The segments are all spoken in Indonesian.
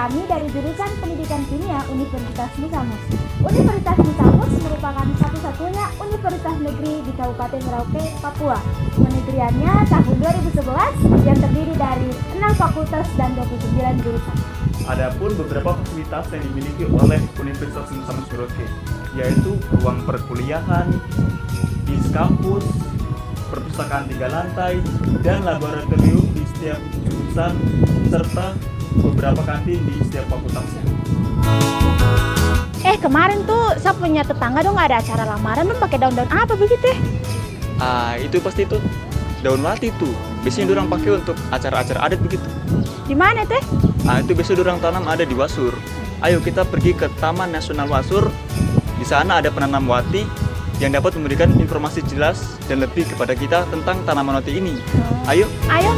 kami dari jurusan Pendidikan Kimia Universitas Musamus. Universitas Musamus merupakan satu-satunya universitas negeri di Kabupaten Merauke, Papua. Penegriannya tahun 2011 yang terdiri dari 6 fakultas dan 29 jurusan. Adapun beberapa fasilitas yang dimiliki oleh Universitas Musamus Merauke, yaitu ruang perkuliahan, bis kampus, perpustakaan 3 lantai, dan laboratorium di setiap jurusan, serta beberapa kantin di setiap fakultasnya. Kemarin tuh saya punya tetangga dong ada acara lamaran dong pakai daun-daun apa begitu ya? Itu pasti tuh daun wati tuh. Biasanya orang pakai untuk acara-acara adat begitu. Di mana teh? Itu biasanya orang tanam ada di Wasur. Ayo kita pergi ke Taman Nasional Wasur. Di sana ada penanam wati yang dapat memberikan informasi jelas dan lebih kepada kita tentang tanaman wati ini. Ayo. Ayo.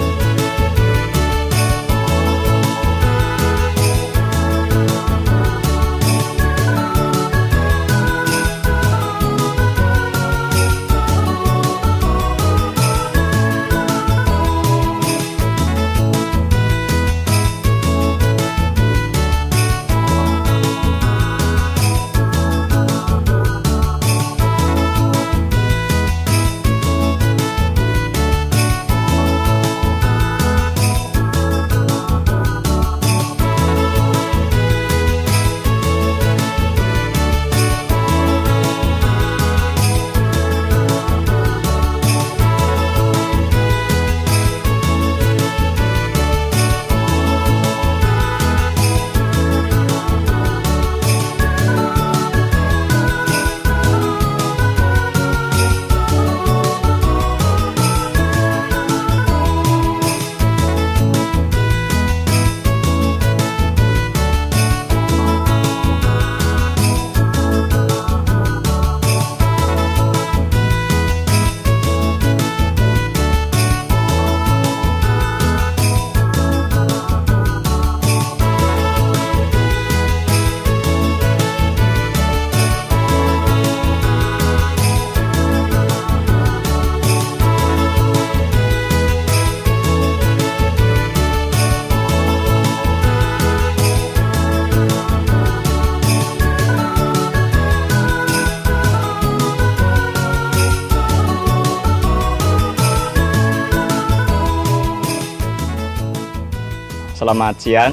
Selamat siang.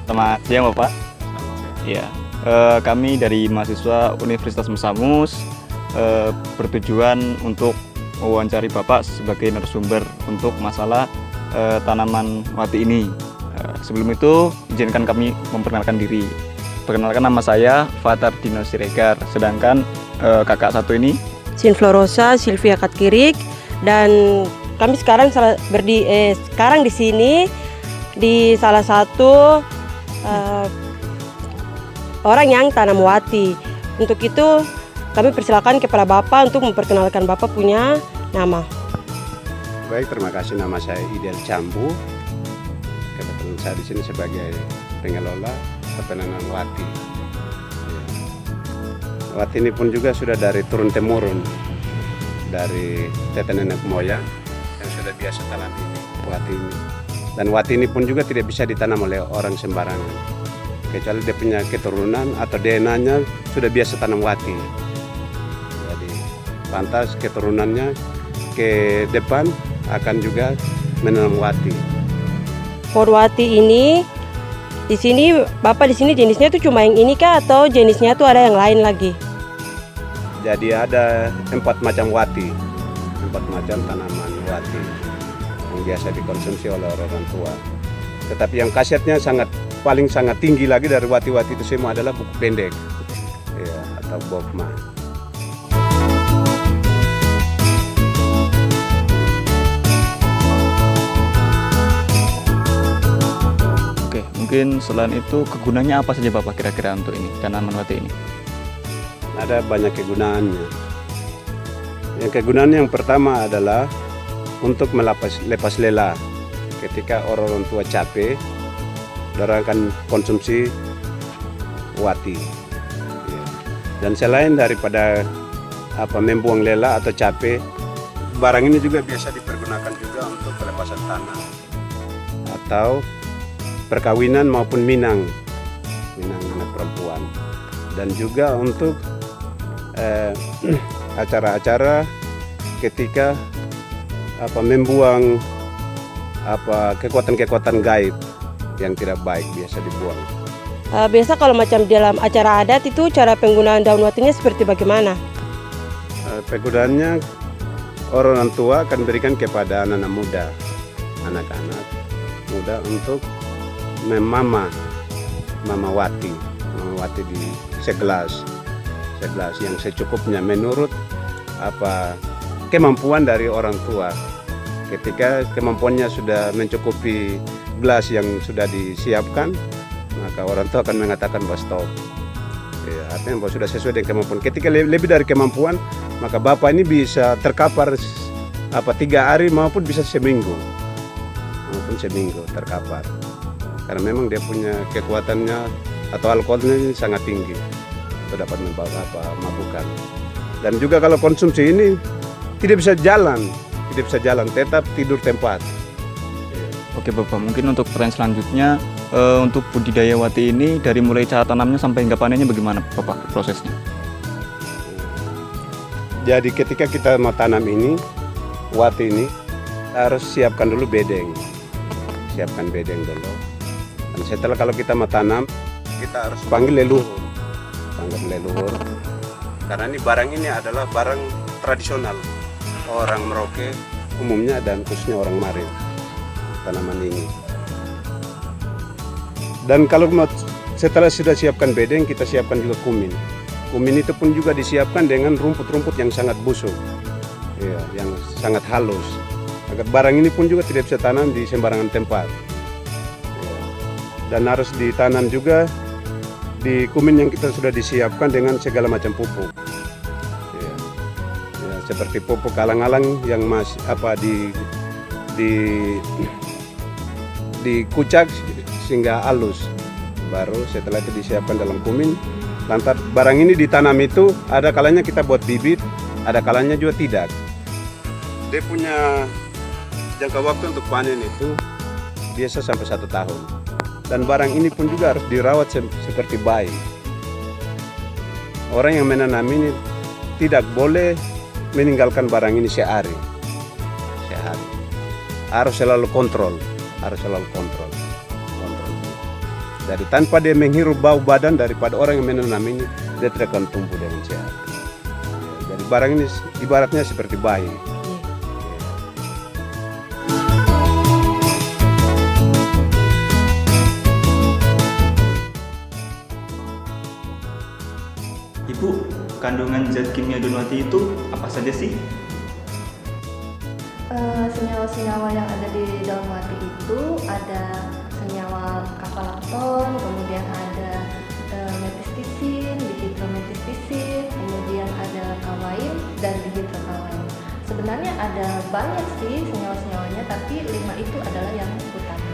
Selamat siang Bapak. Iya. Kami dari mahasiswa Universitas Musamus bertujuan untuk mewawancari Bapak sebagai narasumber untuk masalah tanaman wati ini. Sebelum itu, izinkan kami memperkenalkan diri. Perkenalkan, nama saya Fatar Dino Siregar, sedangkan kakak satu ini Sinflorosa Silvia Katkirik, dan kami sekarang sekarang di sini di salah satu orang yang tanam wati. Untuk itu kami persilakan kepada Bapak untuk memperkenalkan Bapak punya nama. Baik, terima kasih. Nama saya Ideal Cambu. Kebetulan saya di sini sebagai pengelola penanaman wati. Wati ini pun juga sudah dari turun temurun dari tete nenek moyang yang sudah biasa tanam ini, wati ini. Dan wati ini pun juga tidak bisa ditanam oleh orang sembarangan, kecuali dia punya keturunan atau DNA-nya sudah biasa tanam wati. Jadi pantas keturunannya ke depan akan juga menanam wati. Pohon wati ini di sini Bapak di sini jenisnya tuh cuma yang ini kah atau jenisnya tuh ada yang lain lagi? Jadi ada 4 macam wati, 4 macam tanaman wati yang biasa dikonsumsi oleh orang tua. Tetapi yang khasiatnya paling sangat tinggi lagi dari wati-wati itu semua adalah buku pendek, ya, atau bokma. Oke, mungkin selain itu kegunaannya apa saja Bapak kira-kira untuk ini, tanaman wati ini? Ada banyak kegunaannya. Yang kegunaan yang pertama adalah untuk lepas lelah. Ketika orang tua capek, orang akan konsumsi wati. Ya. Dan selain daripada membuang lelah atau capek, barang ini juga biasa dipergunakan juga untuk pelepasan tanah atau perkawinan maupun minang anak perempuan, dan juga untuk acara-acara ketika membuang kekuatan-kekuatan gaib yang tidak baik biasa dibuang. Biasa kalau macam dalam acara adat itu cara penggunaan daun watinya seperti bagaimana? Penggunaannya orang tua akan berikan kepada anak-anak muda, anak-anak muda untuk mama wati di segelas yang secukupnya menurut kemampuan dari orang tua. Ketika kemampuannya sudah mencukupi gelas yang sudah disiapkan, maka orang tua akan mengatakan bahwa stop. Ya, artinya bahwa sudah sesuai dengan kemampuan. Ketika lebih dari kemampuan, maka bapak ini bisa terkapar 3 hari maupun bisa seminggu terkapar. Karena memang dia punya kekuatannya atau alkoholnya ini sangat tinggi untuk dapat membawa mabukan. Dan juga kalau konsumsi ini tidak bisa jalan, tetap tidur tempat. Oke Bapak, mungkin untuk pertanyaan selanjutnya, untuk budidaya wati ini dari mulai cara tanamnya sampai hingga panennya bagaimana Bapak prosesnya? Jadi ketika kita mau tanam ini, wati ini harus siapkan dulu bedeng. Siapkan bedeng dulu. Dan setelah kalau kita mau tanam, kita harus panggil leluhur. Karena ini barang ini adalah barang tradisional orang Merauke umumnya dan khususnya orang Marin, tanaman ini. Dan kalau setelah sudah siapkan bedeng, kita siapkan juga kumin. Kumin itu pun juga disiapkan dengan rumput-rumput yang sangat busuk, ya, yang sangat halus. Agar barang ini pun juga tidak bisa tanam di sembarangan tempat. Ya. Dan harus ditanam juga di kumin yang kita sudah disiapkan dengan segala macam pupuk. Ya. Ya, seperti pupuk alang-alang yang masih dikucak sehingga halus. Baru setelah itu disiapkan dalam kumin. Lantas barang ini ditanam itu ada kalanya kita buat bibit, ada kalanya juga tidak. Dia punya jangka waktu untuk panen itu biasa sampai 1 tahun. Dan barang ini pun juga harus dirawat seperti bayi. Orang yang menanam ini tidak boleh meninggalkan barang ini sehari. Harus selalu kontrol. Jadi tanpa dia menghirup bau badan daripada orang yang menanam ini, dia tidak akan tumbuh dengan sehat. Jadi barang ini ibaratnya seperti bayi. Ibu, kandungan zat kimia daun wati itu apa saja sih? Senyawa-senyawa yang ada di daun wati itu ada senyawa kapalakton, kemudian ada metistisin, dihidrometistisin, kemudian ada kawain dan dihidrokawain. Sebenarnya ada banyak sih senyawa-senyawanya, tapi 5 itu adalah yang utama.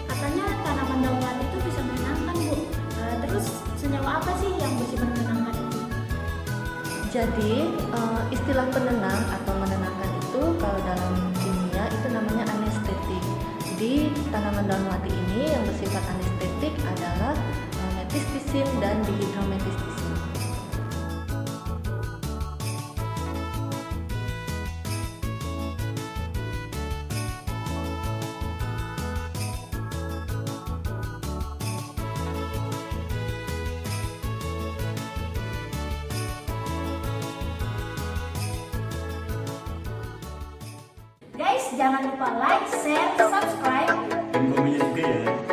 Katanya tanaman daun wati itu bisa menenangkan, Bu. Terus senyawa apa sih yang bersifat menenangkan itu? Jadi istilah penenang atau menenangkan itu kalau dalam kimia itu namanya anestetik. Di tanaman daun wati ini yang bersifat anestetik adalah metistisin dan dihidrometistisin. Guys, jangan lupa like, share, subscribe. Dan komennya juga ya.